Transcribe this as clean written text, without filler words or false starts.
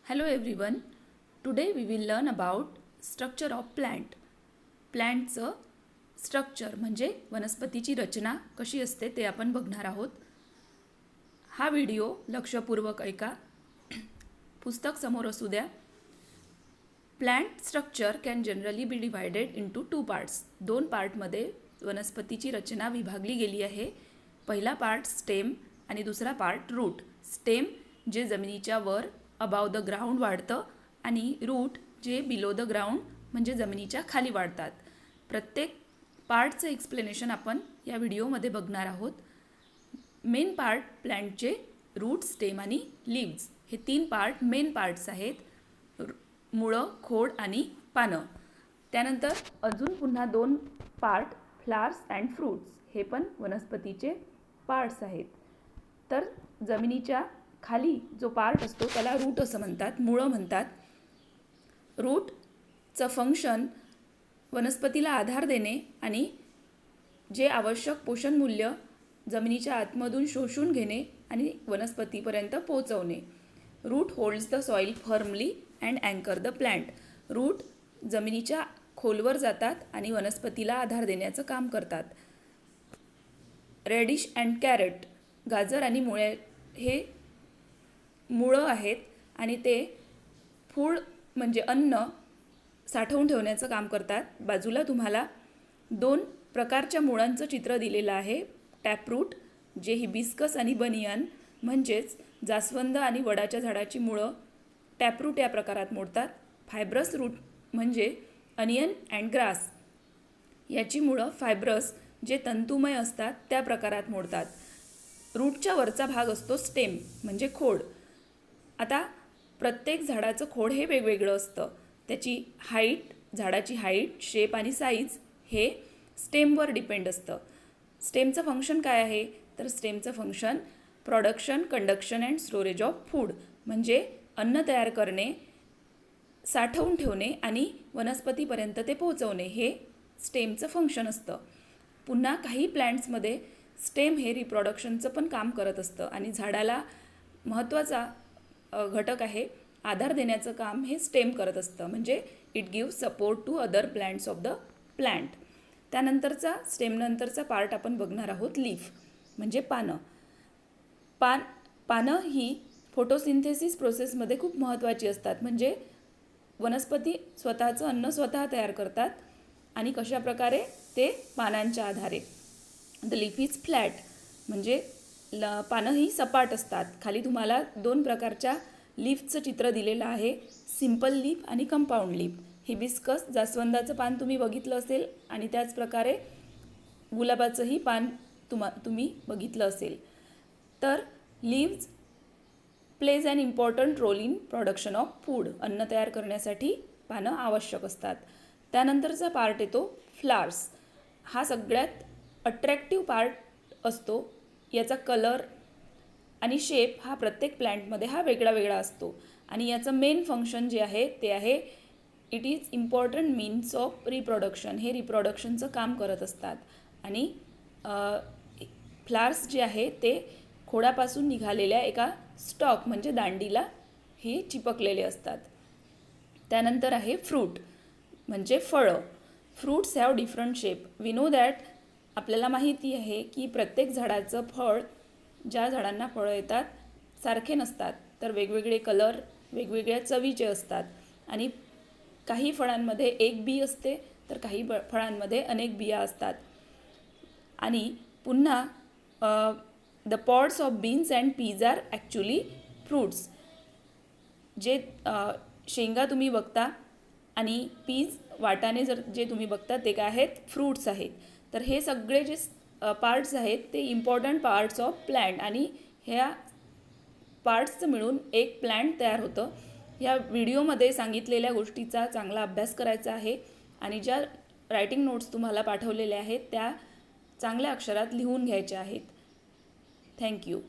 Hello everyone. Today we will learn about structure of plant. प्लॅन्टचं structure म्हणजे वनस्पतीची रचना कशी असते ते आपण बघणार आहोत. हा व्हिडिओ लक्षपूर्वक ऐका. पुस्तक समोर असू द्या. Plant structure can generally be divided into 2 parts. 2 पार्टमध्ये वनस्पतीची रचना विभागली गेली आहे. पहिला पार्ट स्टेम आणि दुसरा पार्ट रूट. स्टेम जे जमिनीच्या वर अबाव द ग्राउंड वाढतं आणि रूट जे बिलो द ग्राउंड म्हणजे जमिनीच्या खाली वाढतात. प्रत्येक पार्टचं एक्सप्लेनेशन आपण या व्हिडिओमध्ये बघणार आहोत. मेन पार्ट प्लॅन्टचे रूट, स्टेम आणि लीव्ज हे 3 पार्ट मेन पार्ट्स आहेत. मुळं, खोड आणि पानं. त्यानंतर अजून पुन्हा 2 पार्ट फ्लावर्स अँड फ्रूट्स हे पण वनस्पतीचे पार्ट्स आहेत. तर जमिनीच्या खाली जो पार्ट असतो त्याला रूट असं म्हणतात, मुळं म्हणतात. रूटचं फंक्शन वनस्पतीला आधार देणे आणि जे आवश्यक पोषण मूल्य जमिनीच्या आतमधून शोषून घेणे आणि वनस्पतीपर्यंत पोहोचवणे. Root holds the soil firmly and अँकर द प्लॅन्ट. रूट जमिनीच्या खोलवर जातात आणि वनस्पतीला आधार देण्याचं काम करतात. रेडिश अँड कॅरट, गाजर आणि मुळे हे मुळं आहेत आणि ते फूड म्हणजे अन्न साठवून ठेवण्याचं काम करतात. बाजूला तुम्हाला 2 प्रकारच्या मुळांचं चित्र दिलेलं आहे. टॅपरूट जे हिबिस्कस आणि बनियन म्हणजेच जास्वंद आणि वडाच्या झाडाची मुळं टॅपरूट या प्रकारात मोडतात. फायब्रस रूट म्हणजे अनियन अँड ग्रास याची मुळं फायब्रस जे तंतुमय असतात त्या प्रकारात मोडतात. रूटच्या वरचा भाग असतो स्टेम म्हणजे खोड. आता प्रत्येक झाडाचं खोड हे वेगवेगळं असतं. त्याची हाईट, झाडाची हाईट, शेप आणि साईज हे स्टेमवर डिपेंड असतं. स्टेमचं फंक्शन काय आहे तर स्टेमचं function production, conduction and storage of food म्हणजे अन्न तयार करणे, साठवून ठेवणे आणि वनस्पतीपर्यंत ते पोहोचवणे हे स्टेमचं फंक्शन असतं. पुन्हा काही प्लॅन्ट्समध्ये स्टेम हे रिप्रोडक्शनचं पण काम करत असतं आणि झाडाला महत्त्वाचा घटक आहे. आधार देण्याचं काम हे स्टेम करत असतं म्हणजे it give support to other plants of the plant. त्यानंतरचा स्टेमनंतरचा पार्ट आपण बघणार आहोत लीफ म्हणजे पानं. पानं ही फोटोसिंथेसिस प्रोसेसमध्ये खूप महत्त्वाची असतात. म्हणजे वनस्पती स्वतःचं अन्न स्वतः तयार करतात आणि कशा प्रकारे ते पानांच्या आधारे. द लीफ इज फ्लॅट म्हणजे पानं ही सपाट असतात. खाली तुम्हाला 2 प्रकारच्या लीफचं चित्र दिलेलं आहे, सिम्पल लीफ आणि कंपाऊंड लीफ. हिबिस्कस जास्वंदाचं पान तुम्ही बघितलं असेल आणि त्याच प्रकारे गुलाबाचंही पान तुम्ही बघितलं असेल. तर leaves plays an important role in production of food. अन्न तयार करण्यासाठी पानं आवश्यक असतात. त्यानंतरचा पार्ट येतो फ्लावर्स. हा सगळ्यात अट्रॅक्टिव्ह पार्ट असतो. याचा कलर आणि शेप हा प्रत्येक प्लॅन्टमध्ये हा वेगळा वेगळा असतो आणि याचं मेन फंक्शन जे आहे ते आहे it is important means of reproduction. हे रिप्रोडक्शनचं काम करत असतात आणि फ्लावर्स जे आहे ते खोडापासून निघालेल्या एका स्टॉक म्हणजे दांडीला हे चिपकलेले असतात. त्यानंतर आहे फ्रूट म्हणजे फळं. Fruits have different shape. We know that आपल्याला माहिती आहे की प्रत्येक झाडाचं फळ, ज्या झाडांना फळं येतात सारखे नसतात तर वेगवेगळे कलर, वेगवेगळ्या चवीचे असतात आणि काही फळांमध्ये एक बी असते तर काही फळांमध्ये अनेक बिया असतात. आणि पुन्हा the pods of beans and peas are actually fruits. जे शेंगा तुम्ही बघता आणि पीज, वाटाणे जे तुम्ही बघता ते काय आहेत, फ्रूट्स आहेत. तर हे सगळे जे पार्ट्स आहेत ते इम्पॉर्टंट पार्ट्स ऑफ प्लॅन्ट आणि ह्या पार्ट्सचं मिळून एक प्लॅन्ट तयार होतं. या व्हिडिओमध्ये सांगितलेल्या गोष्टीचा चांगला अभ्यास करायचा आहे आणि ज्या रायटिंग नोट्स तुम्हाला पाठवलेल्या आहेत त्या चांगल्या अक्षरात लिहून घ्यायच्या आहेत. थँक्यू.